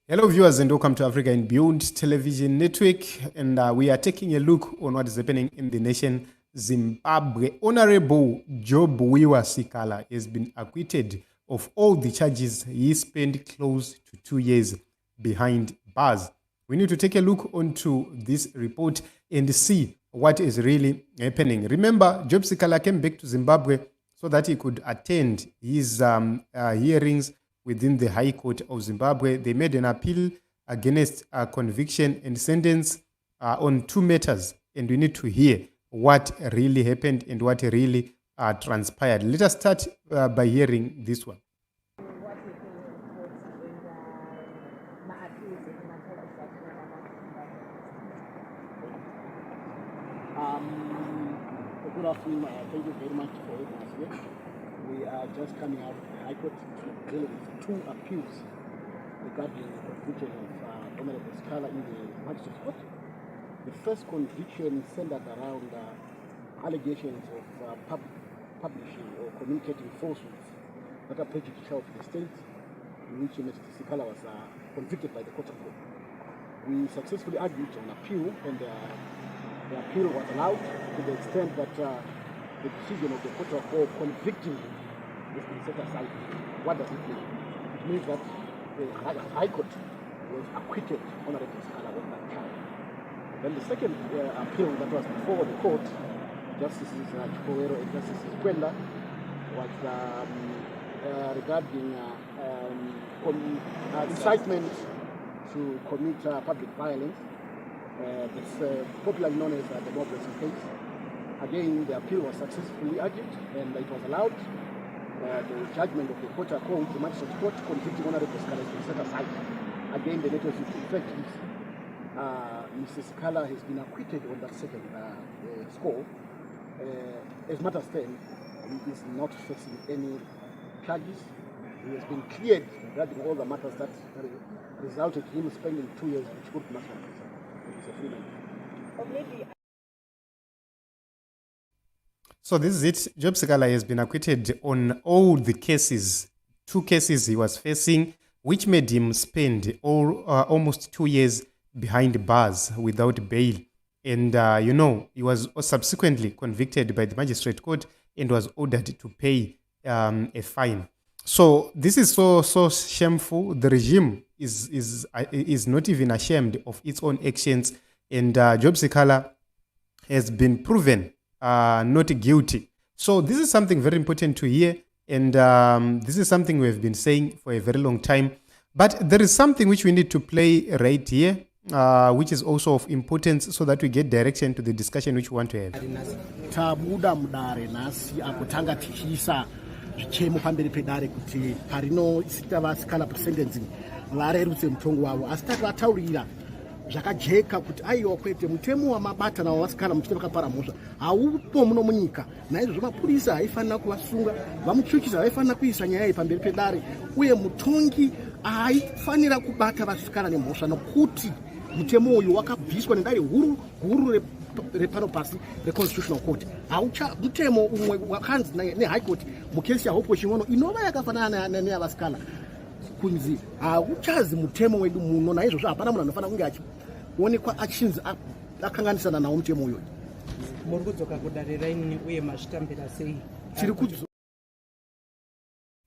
Hello, viewers, and welcome to Africa and Beyond Television Network. And we are taking a look on what is happening in the nation Zimbabwe. Honorable Job Wiwa Sikhala has been acquitted of all the charges. He spent close to 2 years behind bars. We need to take a look onto this report and see what is really happening. Remember, Job Sikhala came back to Zimbabwe so that he could attend his hearings within the High Court of Zimbabwe. They made an appeal against conviction and sentence on two matters, and we need to hear what really happened and what really transpired. Let us start by hearing this one. Good afternoon. Thank you very much for having us here. We are just coming out of the High Court to deal with two appeals regarding the conviction of Honorable Sikhala in the Magistrates Court. The first conviction centered around allegations of publishing or communicating falsehoods that are prejudicial to the state, in which Mr. Sikhala was convicted by the Court of Law. We successfully argued on appeal, and the appeal was allowed to the extent that the decision of the Court of Law convicting him has been set aside. What does it mean? It means that the High Court was acquitted Honorable Sikhala of that charge. Then the second appeal that was before the court, Justices Chikowero and Justices Kwenda, was regarding incitement to commit public violence. It's popularly known as the mob racing case. Again, the appeal was successfully argued and it was allowed. The judgment of the Court of Court, the Magistrate Court, convicting Honorable Sikhala has been set aside. Again, the net effect is Mr. Sikhala has been acquitted on that second score. As matters stand, he is not facing any charges. He has been cleared regarding all the matters that resulted in him spending 2 years with good national prison. He's a free man. So this is it. Job Sikhala has been acquitted on all the cases, two cases he was facing, which made him spend almost 2 years behind bars without bail. And, he was subsequently convicted by the magistrate court and was ordered to pay a fine. So this is so shameful. The regime is not even ashamed of its own actions. And Job Sikhala has been proven not guilty. So this is something very important to hear. And this is something we have been saying for a very long time. But there is something which we need to play right here, which is also of importance so that we get direction to the discussion which we want to have. Tabuda mudare nasi akutanga tichisa zvichemo pamberi pedare kuti parino isitava Sikhala sentencing varerutse mutongo wavo asi tati vataurira zvakajeka kuti aiwa kwete mutemo wamabata nawo waSikhala muchite vakapara mhosva haupo muno munyika. Naizvozvo mapurisa haifanira kuvasunga, vamutsvukisa haifanira kuisa nyaya iyi pamberi pedare, uye mutongi haifanira kubata vaSikhala nemhosva nokuti mutemo uyu wakabviswa nedare huru repano pasi reconstitutional court. Haucha mutemo umwe wakanzi neHigh Court mukesi yahopo ching'ono inova yakafanana neyavaSikhala kunzi hauchazi mutemo wedu muno. Naizvozvo hapana munhu anofanira kunge achionekwa achinzi akanganisana nawo mutemo uyu. Muri kudzoka kudare raini uye mazvitambira sei?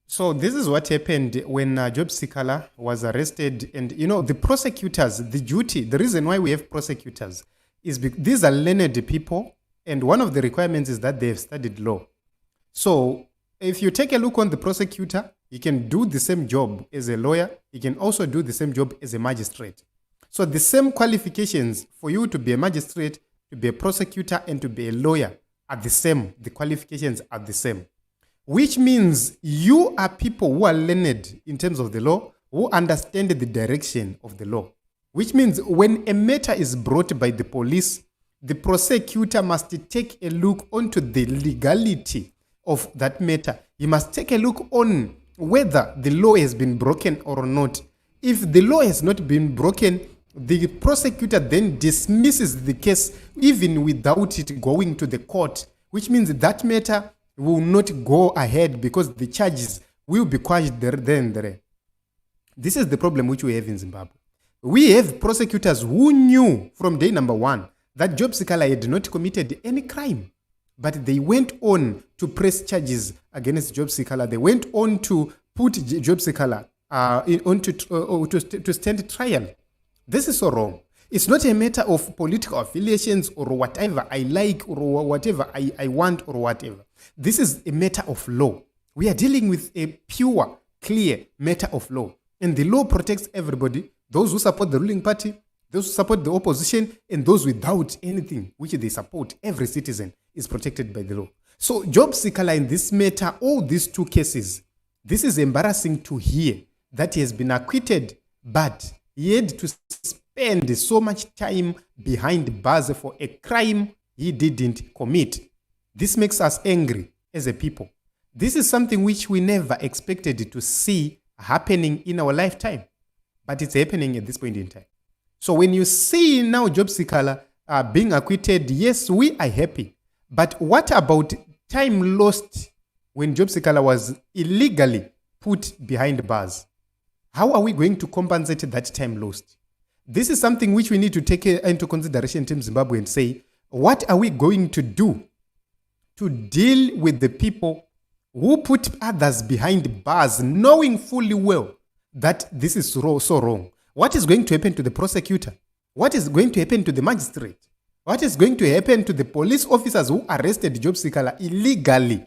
So this is what happened when Job Sikhala was arrested. And, the prosecutors, the reason why we have prosecutors is because these are learned people. And one of the requirements is that they have studied law. So if you take a look on the prosecutor, he can do the same job as a lawyer. He can also do the same job as a magistrate. So the same qualifications for you to be a magistrate, to be a prosecutor, and to be a lawyer are the same. The qualifications are the same. Which means you are people who are learned in terms of the law, who understand the direction of the law. Which means when a matter is brought by the police, the prosecutor must take a look onto the legality of that matter. He must take a look on whether the law has been broken or not. If the law has not been broken, the prosecutor then dismisses the case even without it going to the court, which means that matter will not go ahead because the charges will be quashed there and there. This is the problem which we have in Zimbabwe. We have prosecutors who knew from day number one that Job Sikhala had not committed any crime. But they went on to press charges against Job Sikhala. They went on to put Job Sikhala to stand trial. This is so wrong. It's not a matter of political affiliations or whatever I like or whatever I want or whatever. This is a matter of law. We are dealing with a pure, clear matter of law. And the law protects everybody, those who support the ruling party, those who support the opposition, and those without anything which they support. Every citizen is protected by the law. So Job Sikhala in this matter, all these two cases, this is embarrassing to hear that he has been acquitted, but he had to spend so much time behind bars for a crime he didn't commit. This makes us angry as a people. This is something which we never expected to see happening in our lifetime, but it's happening at this point in time. So when you see now Job Sikhala being acquitted, yes, we are happy. But what about time lost when Job Sikhala was illegally put behind bars? How are we going to compensate that time lost? This is something which we need to take into consideration in Zimbabwe and say, what are we going to do to deal with the people who put others behind bars, knowing fully well that this is so wrong? What is going to happen to the prosecutor? What is going to happen to the magistrate? What is going to happen to the police officers who arrested Job Sikhala illegally?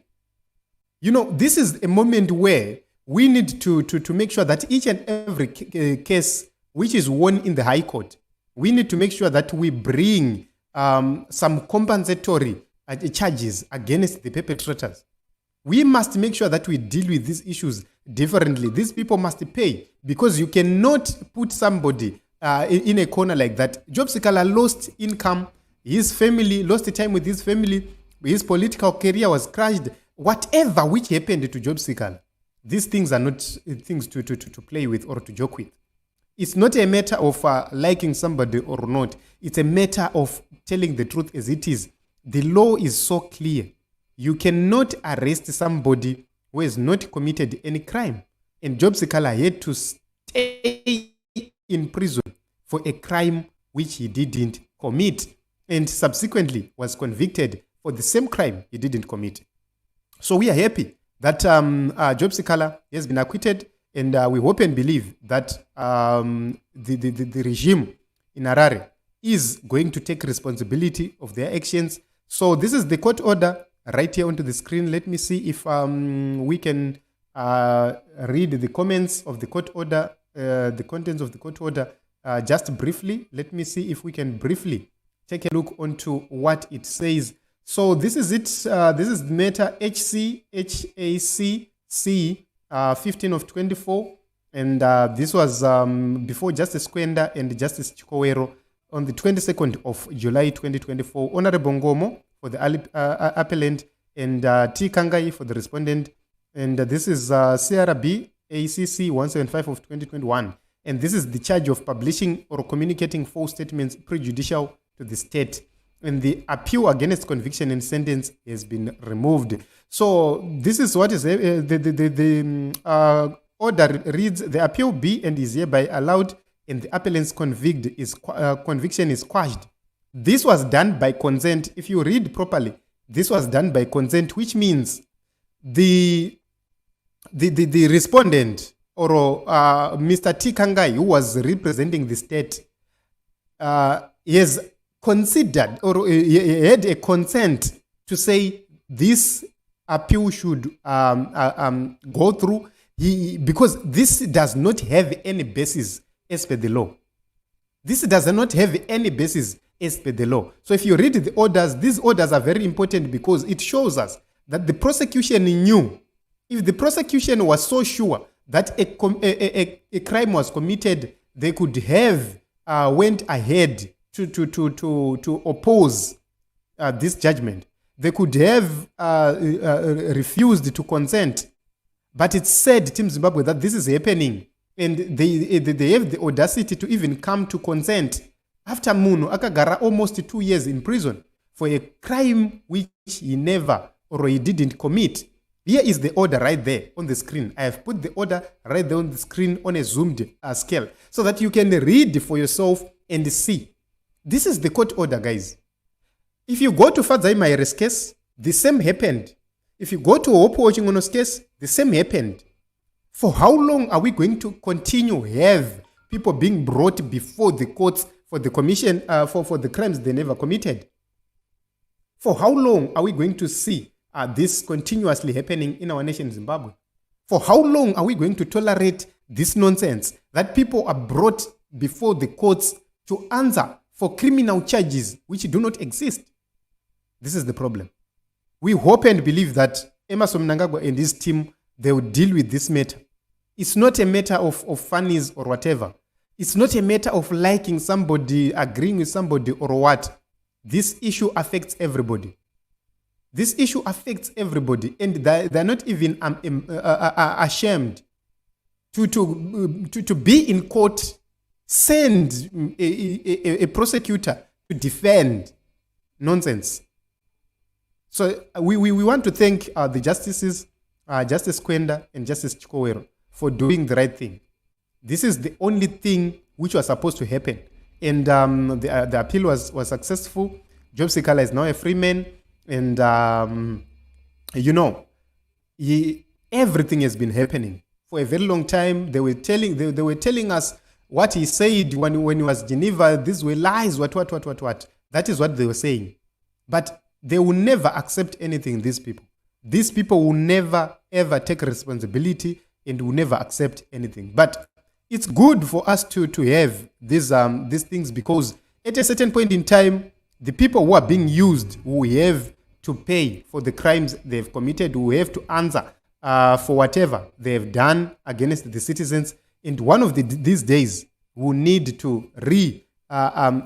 You know, this is a moment where we need to make sure that each and every case which is won in the High Court, we need to make sure that we bring some compensatory charges against the perpetrators. We must make sure that we deal with these issues differently. These people must pay, because you cannot put somebody in a corner like that. Job Sikhala lost income. His family lost time with his family. His political career was crushed. Whatever which happened to Job Sikhala, these things are not things to play with or to joke with. It's not a matter of liking somebody or not. It's a matter of telling the truth as it is. The law is so clear. You cannot arrest somebody who has not committed any crime. And Job Sikhala had to stay in prison for a crime which he didn't commit, and subsequently was convicted for the same crime he didn't commit. So we are happy that Job Sikhala has been acquitted, and we hope and believe that the regime in Harare is going to take responsibility of their actions. So this is the court order right here onto the screen. Let me see if we can read the comments of the court order, the contents of the court order just briefly. Let me see if we can briefly take a look onto what it says. So this is it. This is the matter HCHACC 15 of 24. And this was before Justice Kwenda and Justice Chikowero on the 22nd of July 2024. Honorable Ngomo for the appellant and T. Kangai for the respondent. And this is CRB ACC 175 of 2021. And this is the charge of publishing or communicating false statements prejudicial to the state. And the appeal against conviction and sentence has been removed. So this is what is the order reads: the appeal be and is hereby allowed, and the appellant's conviction is quashed. This was done by consent. If you read properly, this was done by consent, which means the respondent or Mr. T. Kangai, who was representing the state, has considered or he had a consent to say this appeal should go through, because this does not have any basis as per the law. This does not have any basis as per the law. So if you read the orders, these orders are very important because it shows us that the prosecution knew. If the prosecution was so sure that a crime was committed, they could have went ahead to oppose this judgment. They could have refused to consent. But it said, Team Zimbabwe, that this is happening. And they have the audacity to even come to consent. After Muno akagara almost 2 years in prison for a crime which he never or he didn't commit. Here is the order right there on the screen. I have put the order right there on the screen on a zoomed scale so that you can read for yourself and see. This is the court order, guys. If you go to Fadzai Maire's case, the same happened. If you go to Opo Ochingono's case, the same happened. For how long are we going to continue have people being brought before the courts for the commission for the crimes they never committed? For how long are we going to see this continuously happening in our nation, Zimbabwe? For how long are we going to tolerate this nonsense that people are brought before the courts to answer for criminal charges which do not exist? This is the problem. We hope and believe that Emmerson Mnangagwa and his team, they will deal with this matter. It's not a matter of funnies or whatever. It's not a matter of liking somebody, agreeing with somebody or what. This issue affects everybody. This issue affects everybody, and they're not even ashamed to be in court, send a prosecutor to defend nonsense. So we want to thank the justices, Justice Kwenda and Justice Chikowero, for doing the right thing. This is the only thing which was supposed to happen. And the appeal was successful. Job Sikhala is now a free man. And, everything has been happening. For a very long time, they were telling us what he said when he was Geneva. These were lies, what. That is what they were saying. But they will never accept anything, these people. These people will never, ever take responsibility and will never accept anything. But it's good for us to have these things, because at a certain point in time, the people who are being used will have to pay for the crimes they've committed, will have to answer for whatever they have done against the citizens. And one of these days, we'll need to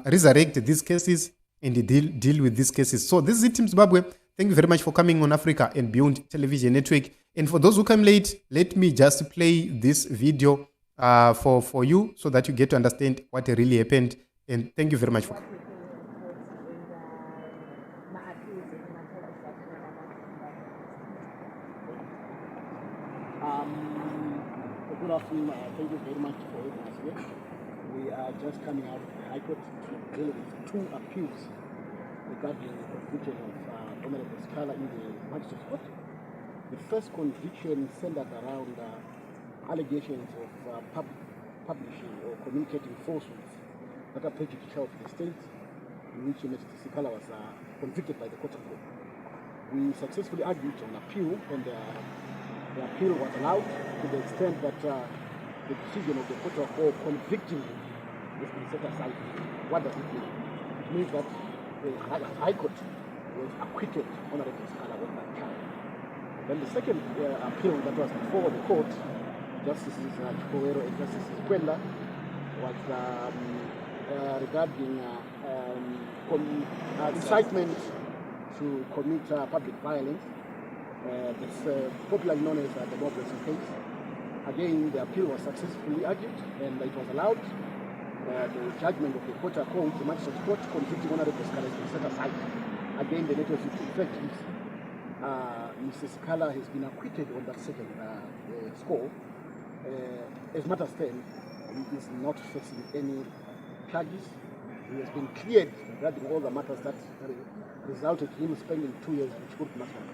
resurrect these cases and deal with these cases. So this is it, Team Zimbabwe. Thank you very much for coming on Africa and Beyond Television Network. And for those who come late, let me just play this video for you so that you get to understand what really happened. And thank you very much for coming. Good afternoon. Thank you very much for having us here. We are just coming out of the High Court to deal with two appeals regarding the conviction of Honorable Sikhala in the Magistrates Court. The first conviction centered around allegations of publishing or communicating falsehoods that are prejudicial to the state, in which Mr. Sikhala was convicted by the Court of Law. We successfully argued on appeal, and the appeal was allowed to the extent that the decision of the Court of Law convicting him has been set aside. What does it mean? It means that the High Court was acquitted Honorable Sikhala of that charge. Then the second appeal that was before the court, Justices Chikowero and Justice Kwenda, was regarding incitement to commit public violence. It's popularly known as the mob racing case. Again, the appeal was successfully argued and it was allowed. The judgment of the Court of Law, the Magistrates Court, convicting Honorable Sikhala has been set aside. Again, the network effect is Mr. Sikhala has been acquitted on that second score. As matters stand, he is not facing any charges. He has been cleared regarding all the matters that resulted in him spending 2 years in Chikuru National.